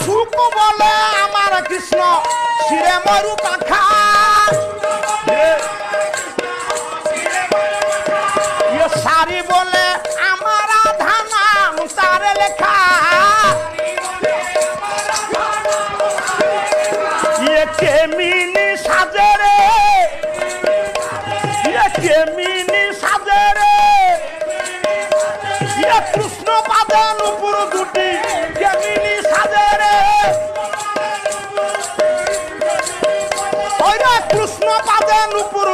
সুখ বলে আমার কৃষ্ণ শিরে মরু পাখা সারি বলে আমার আধা নাম তার লেখা কেমিনি সাজে রে কেমিনি সাজে রে কৃষ্ণ পাদে নুপুর দুটি কেমিনি সাজে রে কৃষ্ণ পাদে নুপুর